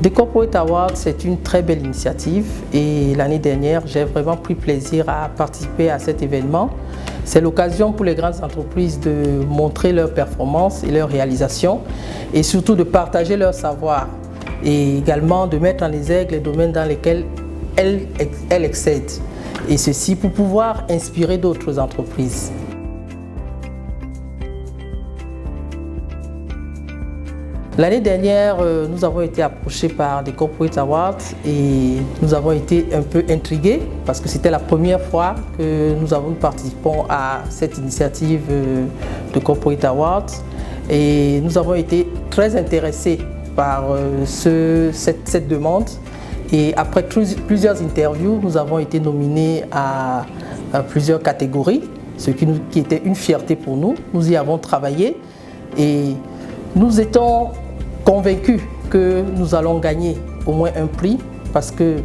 The Corporate Awards, c'est une très belle initiative et l'année dernière, j'ai vraiment pris plaisir à participer à cet événement. C'est l'occasion pour les grandes entreprises de montrer leurs performances et leurs réalisations et surtout de partager leur savoir et également de mettre en exergue les domaines dans lesquels elles excellent. Et ceci pour pouvoir inspirer d'autres entreprises. L'année dernière, nous avons été approchés par des Corporate Awards et nous avons été un peu intrigués parce que c'était la première fois que nous participons à cette initiative de Corporate Awards et nous avons été très intéressés par cette demande. Et après plusieurs interviews, nous avons été nominés à plusieurs catégories, ce qui était une fierté pour nous. Nous y avons travaillé et nous étions convaincus que nous allons gagner au moins un prix parce que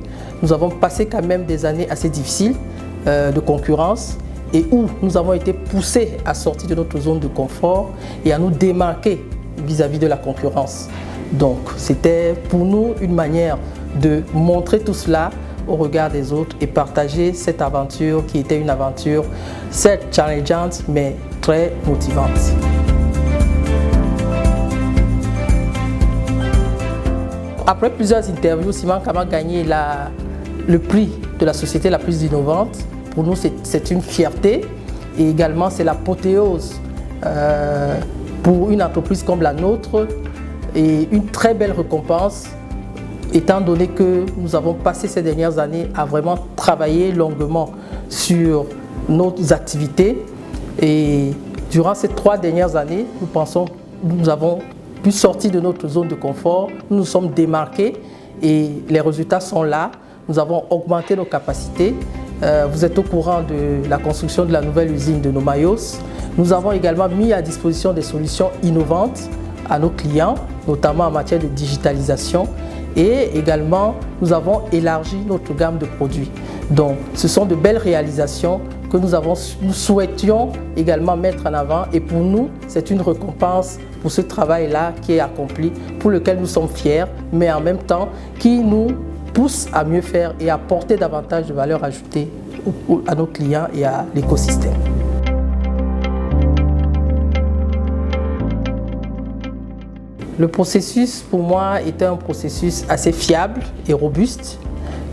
nous avons passé quand même des années assez difficiles de concurrence et où nous avons été poussés à sortir de notre zone de confort et à nous démarquer vis-à-vis de la concurrence. Donc c'était pour nous une manière de montrer tout cela au regard des autres et partager cette aventure qui était une aventure certes challengeante mais très motivante. Après plusieurs interviews, Simancam a gagné le prix de la société la plus innovante. Pour nous, c'est une fierté et également c'est l'apothéose pour une entreprise comme la nôtre et une très belle récompense étant donné que nous avons passé ces dernières années à vraiment travailler longuement sur nos activités et durant ces 3 dernières années, nous pensons que nous avons pu sortir de notre zone de confort, nous nous sommes démarqués et les résultats sont là. Nous avons augmenté nos capacités. Vous êtes au courant de la construction de la nouvelle usine de Nomayos. Nous avons également mis à disposition des solutions innovantes à nos clients, notamment en matière de digitalisation. Et également, nous avons élargi notre gamme de produits. Donc, ce sont de belles réalisations que nous souhaitions également mettre en avant. Et pour nous, c'est une récompense pour ce travail-là qui est accompli, pour lequel nous sommes fiers, mais en même temps qui nous pousse à mieux faire et à apporter davantage de valeur ajoutée à nos clients et à l'écosystème. Le processus, pour moi, était un processus assez fiable et robuste,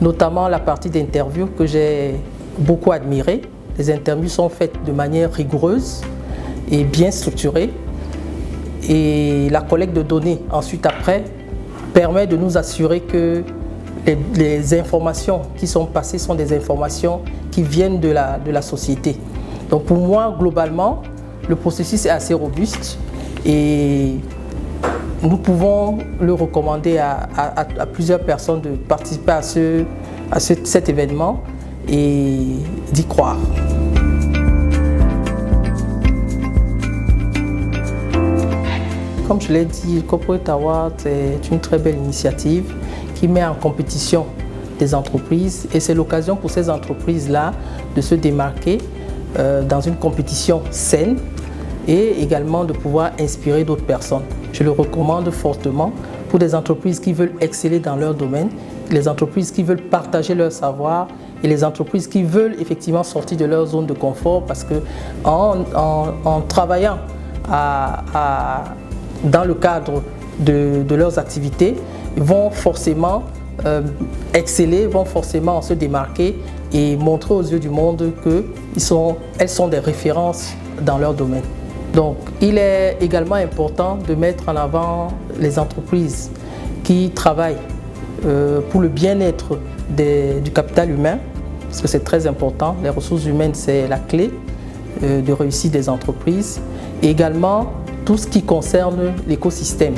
notamment la partie d'interview que j'ai beaucoup admirée. Les interviews sont faites de manière rigoureuse et bien structurée. Et la collecte de données, ensuite après, permet de nous assurer que les informations qui sont passées sont des informations qui viennent de la société. Donc pour moi, globalement, le processus est assez robuste et nous pouvons le recommander à plusieurs personnes de participer à cet événement et d'y croire. Comme je l'ai dit, le Corporate Award est une très belle initiative qui met en compétition des entreprises et c'est l'occasion pour ces entreprises-là de se démarquer dans une compétition saine et également de pouvoir inspirer d'autres personnes. Je le recommande fortement pour des entreprises qui veulent exceller dans leur domaine, les entreprises qui veulent partager leur savoir et les entreprises qui veulent effectivement sortir de leur zone de confort parce que en travaillant dans le cadre de leurs activités, vont forcément exceller, vont forcément se démarquer et montrer aux yeux du monde qu'elles sont des références dans leur domaine. Donc, il est également important de mettre en avant les entreprises qui travaillent pour le bien-être du capital humain, parce que c'est très important. Les ressources humaines, c'est la clé de réussite des entreprises. Et également, tout ce qui concerne l'écosystème.